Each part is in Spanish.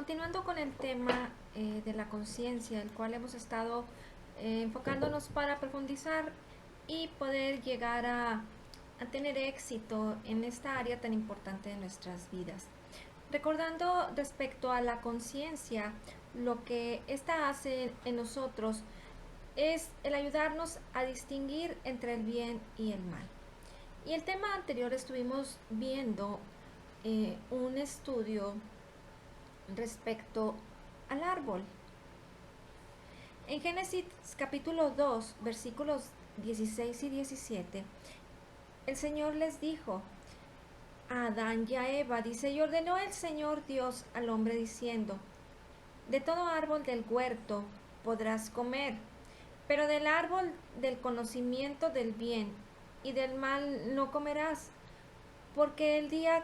Continuando con el tema de la conciencia, el cual hemos estado enfocándonos para profundizar y poder llegar a tener éxito en esta área tan importante de nuestras vidas. Recordando respecto a la conciencia, lo que ésta hace en nosotros es el ayudarnos a distinguir entre el bien y el mal. Y el tema anterior estuvimos viendo un estudio respecto al árbol. En Génesis capítulo 2, versículos 16 y 17, el Señor les dijo a Adán y a Eva, dice, y ordenó el Señor Dios al hombre diciendo, de todo árbol del huerto podrás comer, pero del árbol del conocimiento del bien y del mal no comerás, porque el día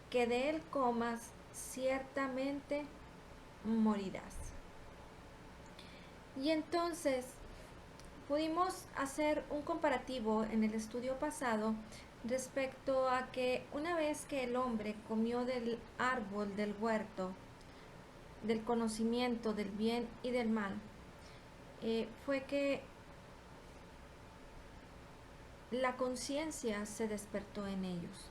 que de él comas, ciertamente morirás. Y entonces pudimos hacer un comparativo en el estudio pasado respecto a que una vez que el hombre comió del árbol del huerto, del conocimiento del bien y del mal, fue que la conciencia se despertó en ellos.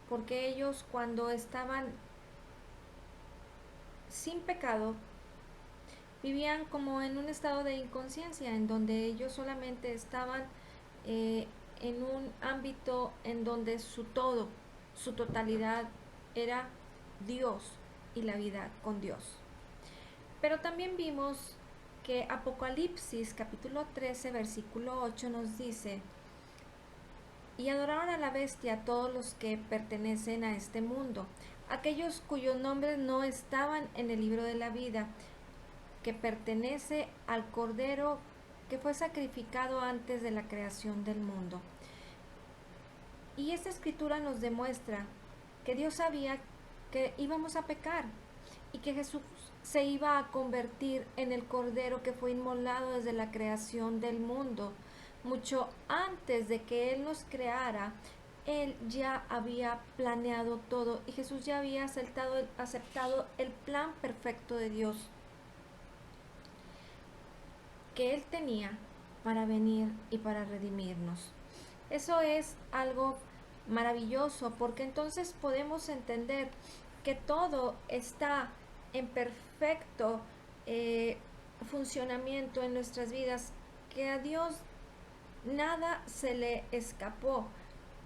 Porque ellos cuando estaban sin pecado, vivían como en un estado de inconsciencia, en donde ellos solamente estaban eh, en un ámbito en donde su todo, su totalidad era Dios y la vida con Dios. Pero también vimos que Apocalipsis capítulo 13 versículo 8 nos dice, y adoraron a la bestia todos los que pertenecen a este mundo, aquellos cuyos nombres no estaban en el libro de la vida, que pertenece al Cordero que fue sacrificado antes de la creación del mundo. Y esta escritura nos demuestra que Dios sabía que íbamos a pecar y que Jesús se iba a convertir en el Cordero que fue inmolado desde la creación del mundo. Mucho antes de que Él nos creara, Él ya había planeado todo y Jesús ya había aceptado el plan perfecto de Dios que Él tenía para venir y para redimirnos. Eso es algo maravilloso porque entonces podemos entender que todo está en perfecto funcionamiento en nuestras vidas, que a Dios nada se le escapó,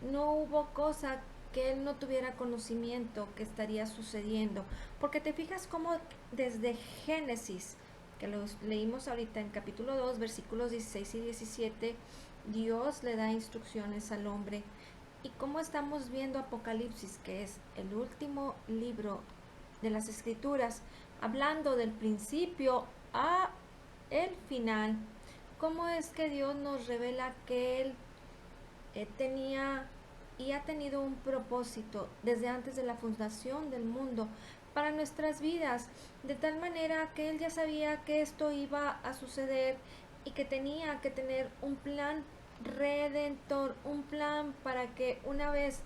no hubo cosa que Él no tuviera conocimiento que estaría sucediendo, porque te fijas cómo desde Génesis, que los leímos ahorita en capítulo 2 versículos 16 y 17, Dios le da instrucciones al hombre. Y cómo estamos viendo Apocalipsis, que es el último libro de las Escrituras, hablando del principio a el final, cómo es que Dios nos revela que Él tenía y ha tenido un propósito desde antes de la fundación del mundo para nuestras vidas, de tal manera que Él ya sabía que esto iba a suceder y que tenía que tener un plan redentor, un plan para que una vez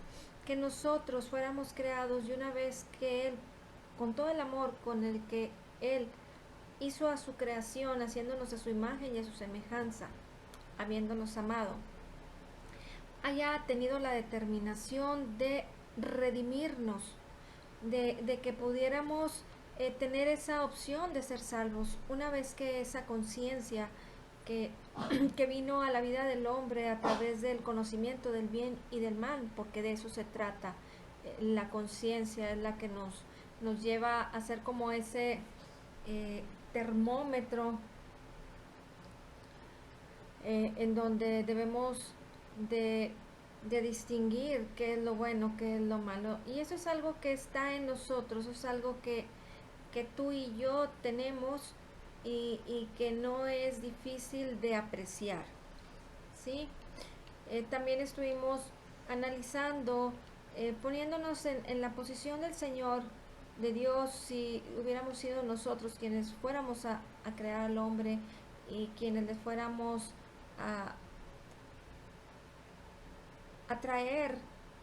que nosotros fuéramos creados y una vez que Él, con todo el amor con el que Él hizo a su creación, haciéndonos a su imagen y a su semejanza, habiéndonos amado, haya tenido la determinación de redimirnos, de que pudiéramos tener esa opción de ser salvos, una vez que esa conciencia que, que vino a la vida del hombre a través del conocimiento del bien y del mal, porque de eso se trata. La conciencia es la que nos lleva a ser como ese termómetro en donde debemos de, de distinguir qué es lo bueno, qué es lo malo. Y eso es algo que está en nosotros, es algo que tú y yo tenemos y que no es difícil de apreciar, ¿sí? También estuvimos analizando, poniéndonos en la posición del Señor, de Dios, si hubiéramos sido nosotros quienes fuéramos a crear al hombre y quienes le fuéramos a, a traer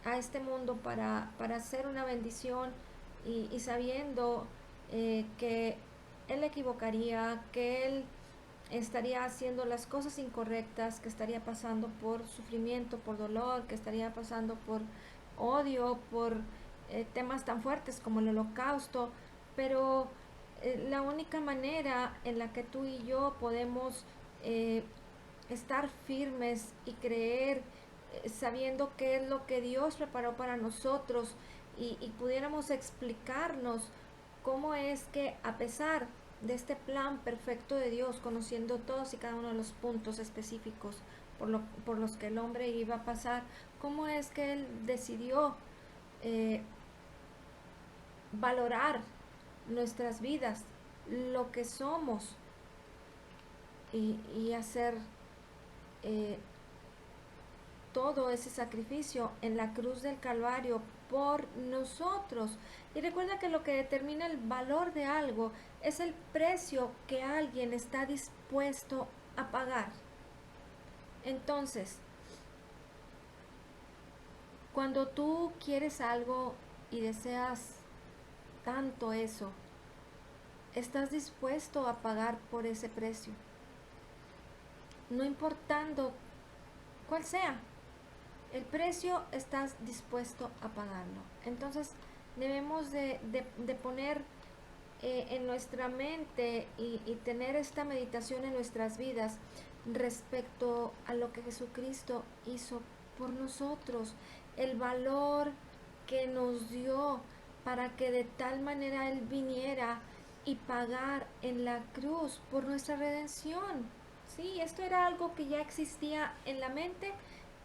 a este mundo para hacer una bendición y sabiendo que él equivocaría, que él estaría haciendo las cosas incorrectas, que estaría pasando por sufrimiento, por dolor, que estaría pasando por odio, por temas tan fuertes como el holocausto, pero la única manera en la que tú y yo podemos eh, estar firmes y creer sabiendo qué es lo que Dios preparó para nosotros y pudiéramos explicarnos cómo es que a pesar de este plan perfecto de Dios, conociendo todos y cada uno de los puntos específicos por los que el hombre iba a pasar, cómo es que Él decidió eh, valorar nuestras vidas, lo que somos y hacer eh, todo ese sacrificio en la cruz del Calvario por nosotros. Y recuerda que lo que determina el valor de algo es el precio que alguien está dispuesto a pagar. Entonces, cuando tú quieres algo y deseas tanto eso, estás dispuesto a pagar por ese precio, no importando cuál sea. El precio estás dispuesto a pagarlo. Entonces debemos de poner en nuestra mente y tener esta meditación en nuestras vidas respecto a lo que Jesucristo hizo por nosotros, el valor que nos dio para que de tal manera Él viniera y pagar en la cruz por nuestra redención. Sí, esto era algo que ya existía en la mente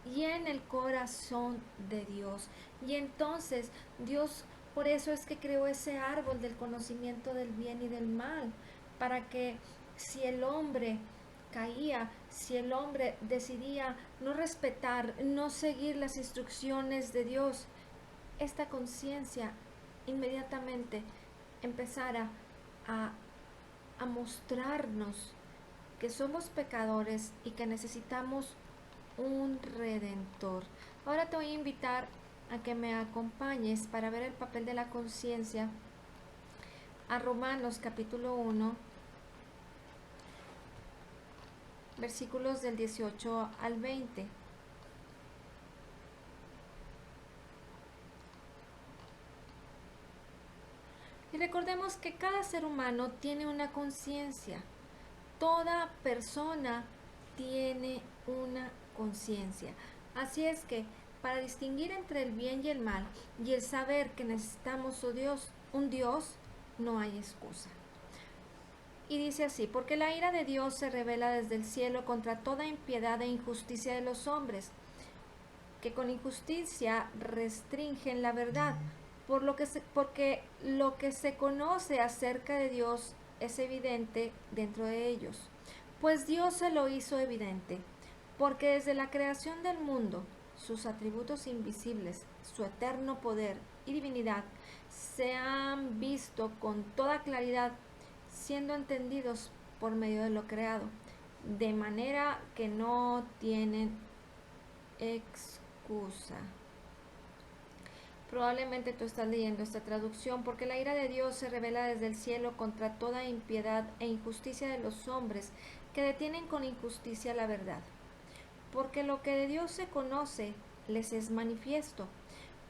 y en el corazón de Dios. Y entonces Dios, por eso es que creó ese árbol del conocimiento del bien y del mal, para que si el hombre caía, si el hombre decidía no respetar, no seguir las instrucciones de Dios, esta conciencia inmediatamente empezara a, a mostrarnos que somos pecadores y que necesitamos un redentor. Ahora te voy a invitar a que me acompañes para ver el papel de la conciencia a Romanos capítulo 1, versículos del 18 al 20. Y recordemos que cada ser humano tiene una conciencia. Toda persona tiene una conciencia. Así es que para distinguir entre el bien y el mal y el saber que necesitamos un Dios, no hay excusa. Y dice así, porque la ira de Dios se revela desde el cielo contra toda impiedad e injusticia de los hombres, que con injusticia restringen la verdad, porque lo que se conoce acerca de Dios es evidente dentro de ellos. Pues Dios se lo hizo evidente, porque desde la creación del mundo, sus atributos invisibles, su eterno poder y divinidad, se han visto con toda claridad, siendo entendidos por medio de lo creado, de manera que no tienen excusa. Probablemente tú estás leyendo esta traducción, porque la ira de Dios se revela desde el cielo contra toda impiedad e injusticia de los hombres que detienen con injusticia la verdad. Porque lo que de Dios se conoce les es manifiesto,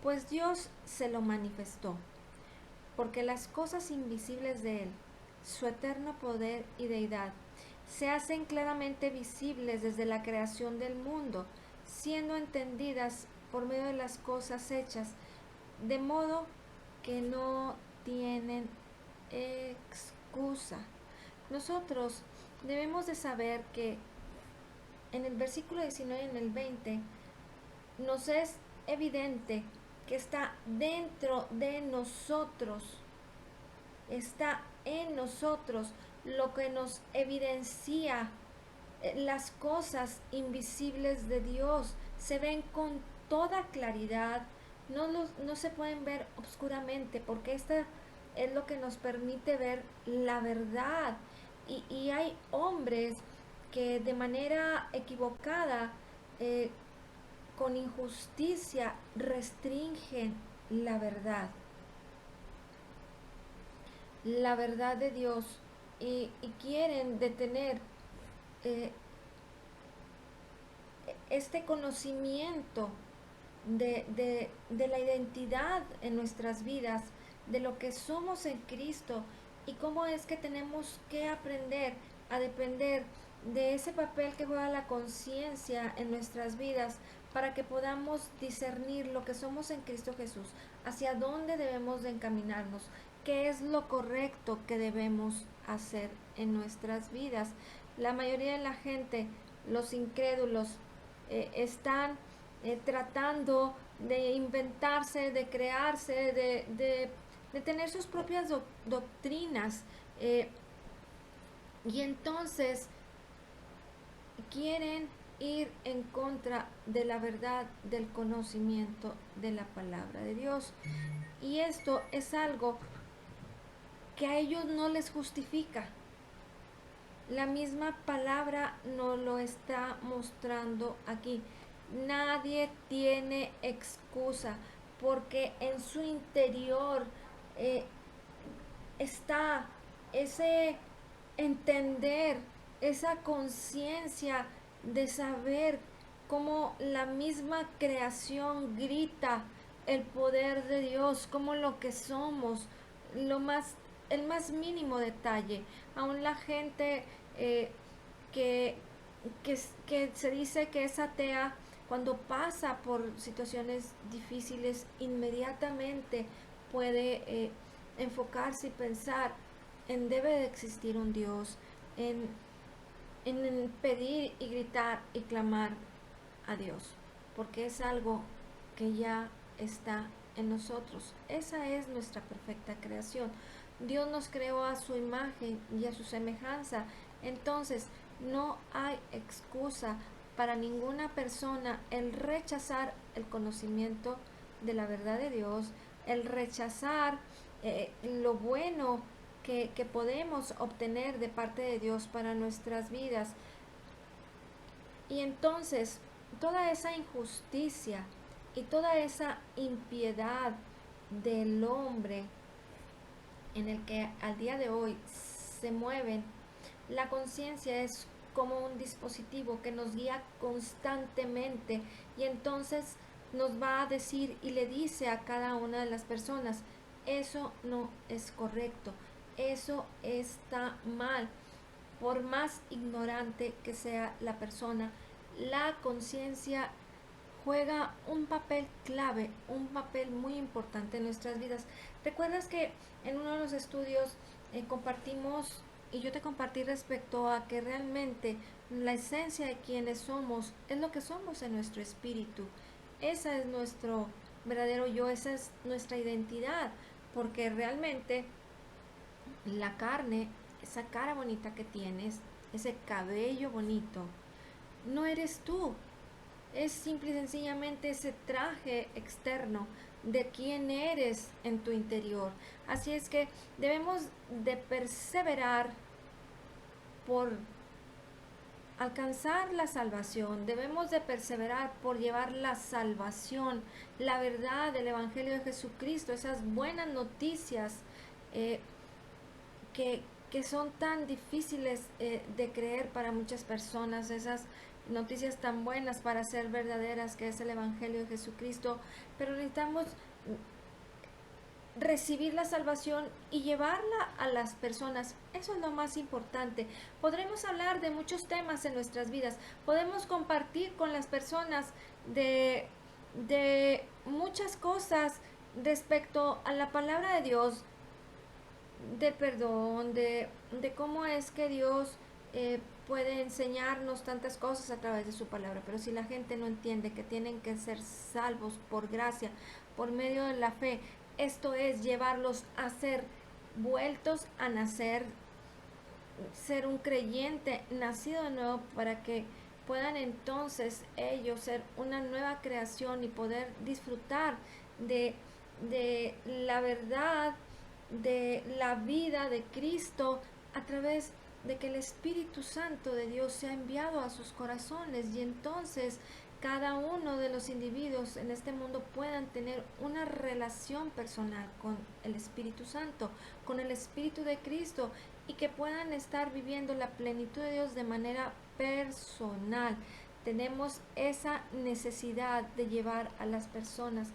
pues Dios se lo manifestó. Porque las cosas invisibles de Él, su eterno poder y deidad, se hacen claramente visibles desde la creación del mundo, siendo entendidas por medio de las cosas hechas, de modo que no tienen excusa. Nosotros debemos de saber que en el versículo 19 y en el 20 nos es evidente que está dentro de nosotros, está en nosotros lo que nos evidencia las cosas invisibles de Dios. Se ven con toda claridad, no se pueden ver oscuramente, porque esta es lo que nos permite ver la verdad. Y hay hombres que de manera equivocada, con injusticia, restringen la verdad. la verdad de Dios y quieren detener eh, este conocimiento de la identidad en nuestras vidas, de lo que somos en Cristo y cómo es que tenemos que aprender a depender de ese papel que juega la conciencia en nuestras vidas para que podamos discernir lo que somos en Cristo Jesús, hacia dónde debemos de encaminarnos, qué es lo correcto que debemos hacer en nuestras vidas. La mayoría de la gente, los incrédulos, están tratando de inventarse, de crearse, de tener sus propias doctrinas. Y entonces quieren ir en contra de la verdad del conocimiento de la palabra de Dios. Y esto es algo que a ellos no les justifica. La misma palabra nos lo está mostrando aquí. Nadie tiene excusa porque en su interior eh, está ese entender, esa conciencia de saber cómo la misma creación grita el poder de Dios, como lo que somos, lo más, el más mínimo detalle. Aún la gente eh, que, que se dice que es atea, cuando pasa por situaciones difíciles, inmediatamente puede enfocarse y pensar en debe de existir un Dios, en, en pedir y gritar y clamar a Dios, porque es algo que ya está en nosotros. Esa es nuestra perfecta creación. Dios nos creó a su imagen y a su semejanza. Entonces, no hay excusa para ninguna persona el rechazar el conocimiento de la verdad de Dios, el rechazar lo bueno que podemos obtener de parte de Dios para nuestras vidas. Y entonces, toda esa injusticia y toda esa impiedad del hombre en el que al día de hoy se mueven, la conciencia es como un dispositivo que nos guía constantemente y entonces nos va a decir y le dice a cada una de las personas, eso no es correcto, eso está mal. Por más ignorante que sea la persona, la conciencia juega un papel clave, un papel muy importante en nuestras vidas. ¿Recuerdas que en uno de los estudios compartimos y yo te compartí respecto a que realmente la esencia de quienes somos es lo que somos en nuestro espíritu? Esa es nuestro verdadero yo, esa es nuestra identidad, porque realmente la carne, esa cara bonita que tienes, ese cabello bonito, no eres tú. Es simple y sencillamente ese traje externo de quién eres en tu interior. Así es que debemos de perseverar por alcanzar la salvación, debemos de perseverar por llevar la salvación, la verdad del Evangelio de Jesucristo, esas buenas noticias eh, que son tan difíciles de creer para muchas personas, esas noticias tan buenas para ser verdaderas, que es el Evangelio de Jesucristo, pero necesitamos recibir la salvación y llevarla a las personas. Eso es lo más importante. Podremos hablar de muchos temas en nuestras vidas, podemos compartir con las personas de muchas cosas respecto a la palabra de Dios, del perdón, de cómo es que Dios puede enseñarnos tantas cosas a través de su palabra. Pero si la gente no entiende que tienen que ser salvos por gracia, por medio de la fe, esto es llevarlos a ser vueltos a nacer, ser un creyente nacido de nuevo para que puedan entonces ellos ser una nueva creación y poder disfrutar de, de la verdad, de la vida de Cristo a través de que el Espíritu Santo de Dios se ha enviado a sus corazones y entonces cada uno de los individuos en este mundo puedan tener una relación personal con el Espíritu Santo, con el Espíritu de Cristo, y que puedan estar viviendo la plenitud de Dios de manera personal. Tenemos esa necesidad de llevar a las personas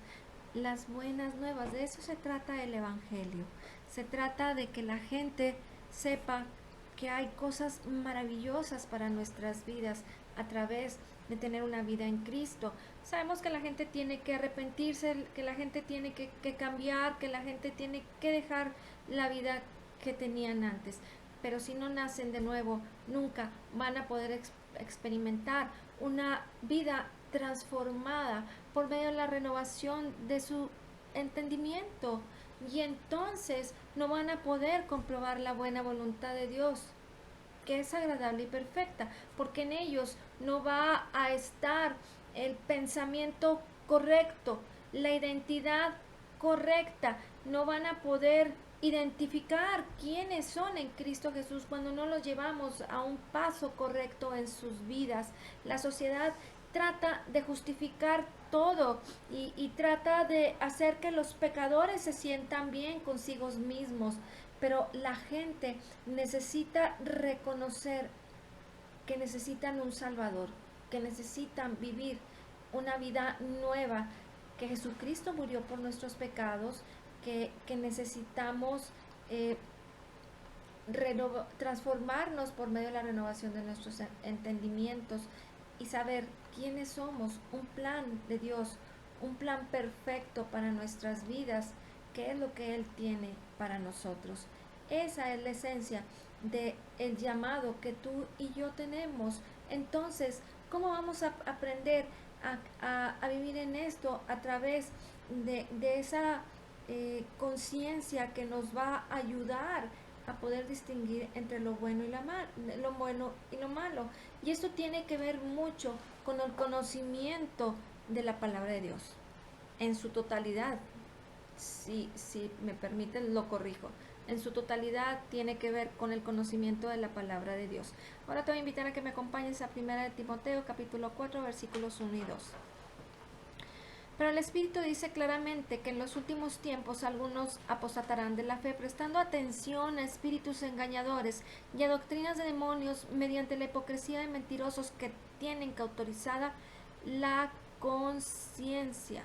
las buenas nuevas. De eso se trata el Evangelio. Se trata de que la gente sepa que hay cosas maravillosas para nuestras vidas a través de tener una vida en Cristo. Sabemos que la gente tiene que arrepentirse, que la gente tiene que cambiar, que la gente tiene que dejar la vida que tenían antes. Pero si no nacen de nuevo, nunca van a poder experimentar una vida transformada por medio de la renovación de su entendimiento. Y entonces no van a poder comprobar la buena voluntad de Dios, que es agradable y perfecta, porque en ellos no va a estar el pensamiento correcto, la identidad correcta. No van a poder identificar quiénes son en Cristo Jesús cuando no los llevamos a un paso correcto en sus vidas. La sociedad trata de justificar todo y trata de hacer que los pecadores se sientan bien consigo mismos, pero la gente necesita reconocer que necesitan un Salvador, que necesitan vivir una vida nueva, que Jesucristo murió por nuestros pecados, que necesitamos transformarnos por medio de la renovación de nuestros entendimientos y saber quiénes somos, un plan de Dios, un plan perfecto para nuestras vidas, que es lo que Él tiene para nosotros. Esa es la esencia del llamado que tú y yo tenemos. Entonces, ¿cómo vamos a aprender a vivir en esto? A través de esa conciencia que nos va a ayudar a poder distinguir entre lo bueno y lo bueno y lo malo. Y esto tiene que ver mucho con el conocimiento de la palabra de Dios en su totalidad. Si me permiten, lo corrijo. En su totalidad tiene que ver con el conocimiento de la palabra de Dios. Ahora te voy a invitar a que me acompañes a 1 de Timoteo, capítulo 4, versículos 1 y 2. Pero el Espíritu dice claramente que en los últimos tiempos algunos apostatarán de la fe, prestando atención a espíritus engañadores y a doctrinas de demonios mediante la hipocresía de mentirosos que tienen cauterizada la conciencia.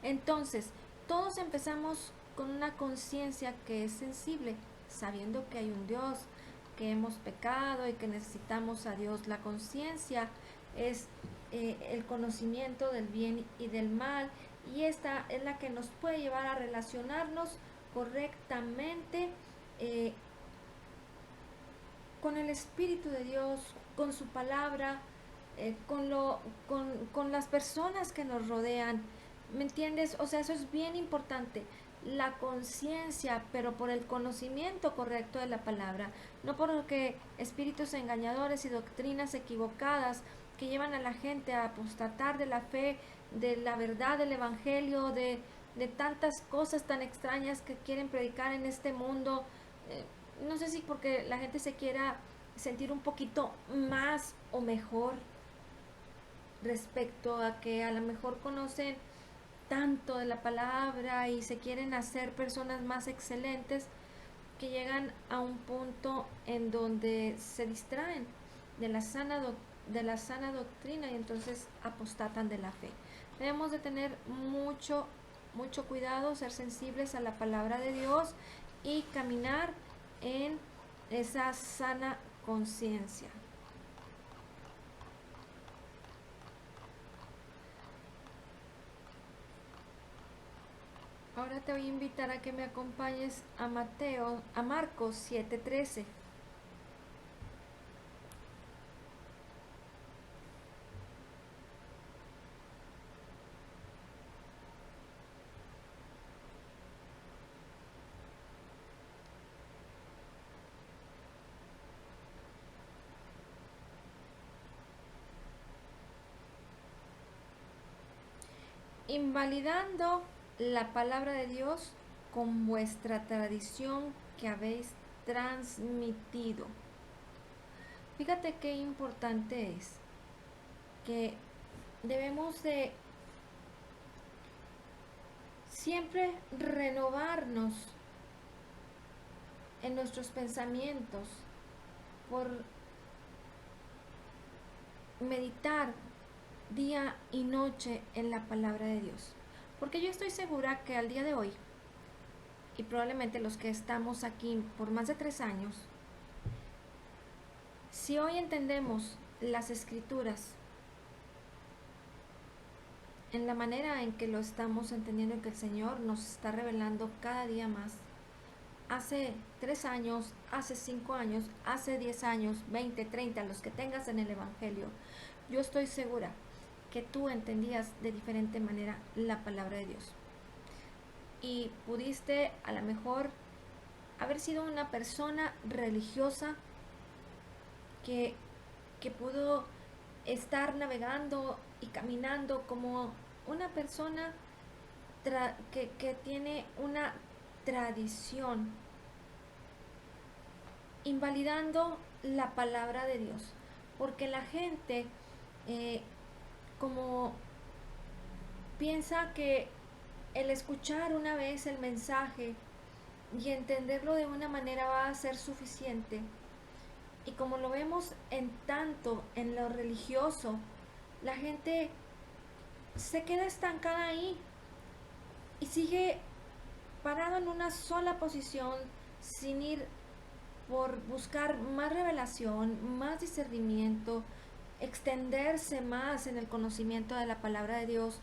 Entonces, todos empezamos con una conciencia que es sensible, sabiendo que hay un Dios, que hemos pecado y que necesitamos a Dios. La conciencia es el conocimiento del bien y del mal, y esta es la que nos puede llevar a relacionarnos correctamente con el Espíritu de Dios, con su palabra, con las personas que nos rodean. ¿Me entiendes? O sea, eso es bien importante. La conciencia, pero por el conocimiento correcto de la palabra, no porque espíritus engañadores y doctrinas equivocadas que llevan a la gente a apostatar de la fe, de la verdad del Evangelio, de tantas cosas tan extrañas que quieren predicar en este mundo. No sé si porque la gente se quiera sentir un poquito más o mejor respecto a que a lo mejor conocen tanto de la palabra y se quieren hacer personas más excelentes, que llegan a un punto en donde se distraen de la sana doctrina y entonces apostatan de la fe. Debemos de tener mucho cuidado, ser sensibles a la palabra de Dios y caminar en esa sana conciencia. Ahora te voy a invitar a que me acompañes a Marcos 7:13. Invalidando la palabra de Dios con vuestra tradición que habéis transmitido. Fíjate qué importante es que debemos de siempre renovarnos en nuestros pensamientos por meditar día y noche en la palabra de Dios. Porque yo estoy segura que al día de hoy, y probablemente los que estamos aquí por más de 3 años, si hoy entendemos las escrituras en la manera en que lo estamos entendiendo, en que el Señor nos está revelando cada día más, hace 3 años, hace 5 años, hace 10 años, 20, 30, los que tengas en el Evangelio, yo estoy segura que tú entendías de diferente manera la palabra de Dios. Y pudiste a lo mejor haber sido una persona religiosa que, que pudo estar navegando y caminando como una persona que tiene una tradición, invalidando la palabra de Dios. Porque la gente como piensa que el escuchar una vez el mensaje y entenderlo de una manera va a ser suficiente. Y como lo vemos en tanto en lo religioso, la gente se queda estancada ahí y sigue parado en una sola posición sin ir por buscar más revelación, más discernimiento, extenderse más en el conocimiento de la palabra de Dios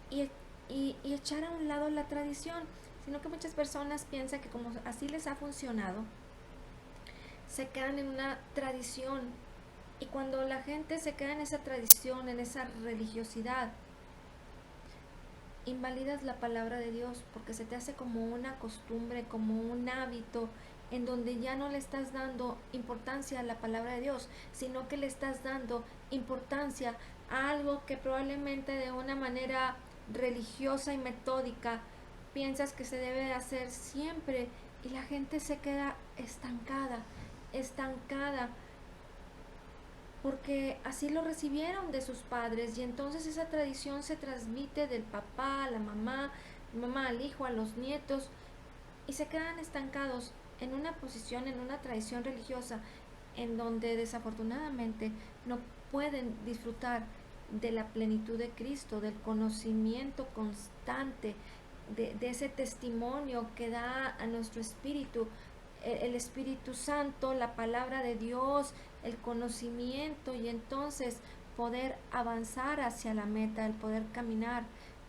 y, y echar a un lado la tradición, sino que muchas personas piensan que como así les ha funcionado, se quedan en una tradición. Y cuando la gente se queda en esa tradición, en esa religiosidad, invalidas la palabra de Dios porque se te hace como una costumbre, como un hábito, en donde ya no le estás dando importancia a la palabra de Dios, sino que le estás dando importancia a algo que probablemente de una manera religiosa y metódica piensas que se debe de hacer siempre, y la gente se queda estancada porque así lo recibieron de sus padres, y entonces esa tradición se transmite del papá a la mamá, mamá al hijo, a los nietos, y se quedan estancados en una posición, en una tradición religiosa, en donde desafortunadamente no pueden disfrutar de la plenitud de Cristo, del conocimiento constante, de ese testimonio que da a nuestro espíritu el Espíritu Santo, la palabra de Dios, el conocimiento, y entonces poder avanzar hacia la meta, el poder caminar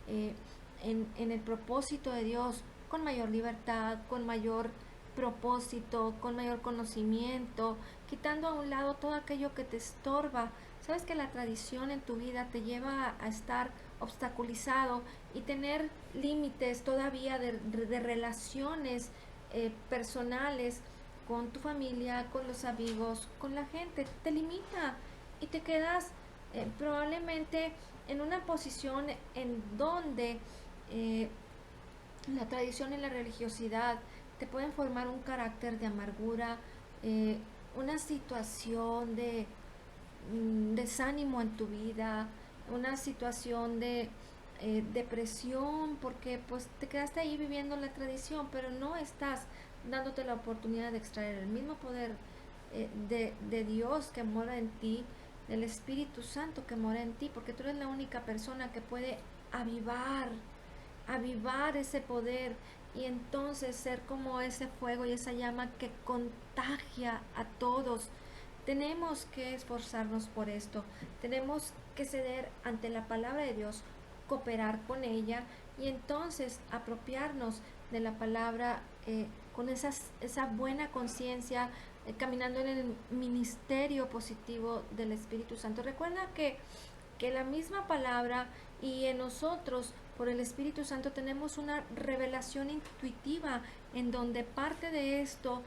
eh, en el propósito de Dios con mayor libertad, con mayor propósito, con mayor conocimiento, quitando a un lado todo aquello que te estorba. Sabes que la tradición en tu vida te lleva a estar obstaculizado y tener límites todavía de relaciones personales con tu familia, con los amigos, con la gente. Te limita y te quedas probablemente en una posición en donde la tradición y la religiosidad te pueden formar un carácter de amargura, una situación de desánimo en tu vida, una situación de depresión, porque pues te quedaste ahí viviendo la tradición, pero no estás dándote la oportunidad de extraer el mismo poder de Dios que mora en ti, del Espíritu Santo que mora en ti, porque tú eres la única persona que puede avivar ese poder, y entonces ser como ese fuego y esa llama que contagia a todos. Tenemos que esforzarnos por esto, tenemos que ceder ante la palabra de Dios, cooperar con ella, y entonces apropiarnos de la palabra con esa buena conciencia, caminando en el ministerio positivo del Espíritu Santo. Recuerda que la misma palabra y en nosotros por el Espíritu Santo tenemos una revelación intuitiva, en donde parte de esto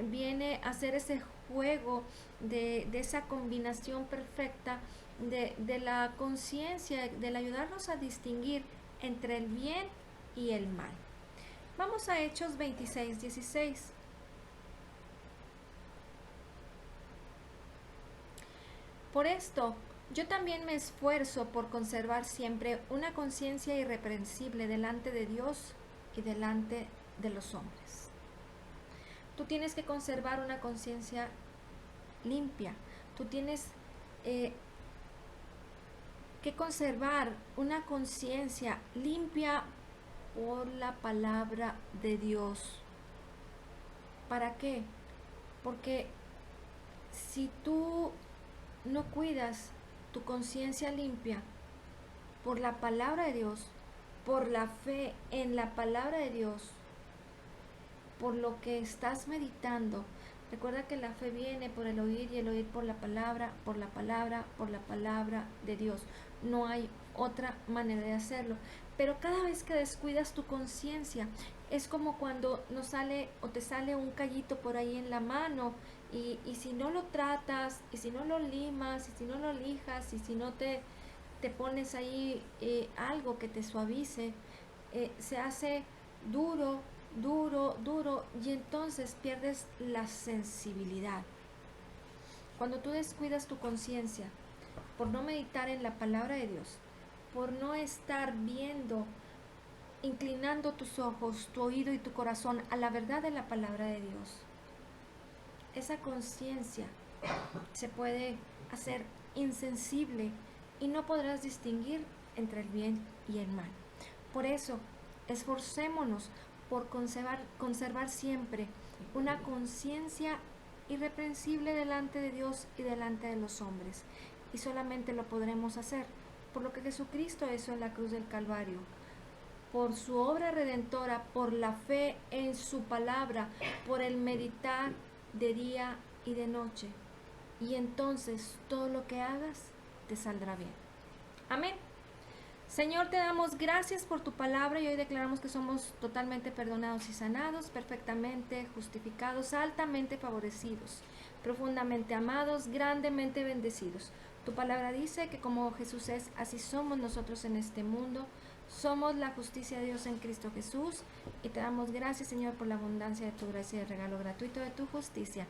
viene a ser ese juego de esa combinación perfecta de la conciencia, del ayudarnos a distinguir entre el bien y el mal. Vamos a Hechos 26:16. Por esto, Yo también me esfuerzo por conservar siempre una conciencia irreprensible delante de Dios y delante de los hombres. Tú tienes que conservar una conciencia limpia. Tú tienes que conservar una conciencia limpia por la palabra de Dios. ¿Para qué? Porque si tú no cuidas tu conciencia limpia por la palabra de Dios, por la fe en la palabra de Dios, por lo que estás meditando, recuerda que la fe viene por el oír y el oír por la palabra, por la palabra, por la palabra de Dios. No hay otra manera de hacerlo. Pero cada vez que descuidas tu conciencia, es como cuando nos sale o te sale un callito por ahí en la mano y si no lo tratas, y si no lo limas, y si no lo lijas, y si no te pones ahí algo que te suavice, se hace duro, duro, duro, y entonces pierdes la sensibilidad. Cuando tú descuidas tu conciencia por no meditar en la palabra de Dios, por no estar viendo, inclinando tus ojos, tu oído y tu corazón a la verdad de la palabra de Dios, esa conciencia se puede hacer insensible y no podrás distinguir entre el bien y el mal. Por eso, esforcémonos por conservar siempre una conciencia irreprensible delante de Dios y delante de los hombres. Y solamente lo podremos hacer por lo que Jesucristo hizo en la cruz del Calvario, por su obra redentora, por la fe en su palabra, por el meditar de día y de noche. Y entonces todo lo que hagas te saldrá bien. Amén. Señor, te damos gracias por tu palabra y hoy declaramos que somos totalmente perdonados y sanados, perfectamente justificados, altamente favorecidos, profundamente amados, grandemente bendecidos. Tu palabra dice que como Jesús es, así somos nosotros en este mundo. Somos la justicia de Dios en Cristo Jesús y te damos gracias, Señor, por la abundancia de tu gracia y el regalo gratuito de tu justicia.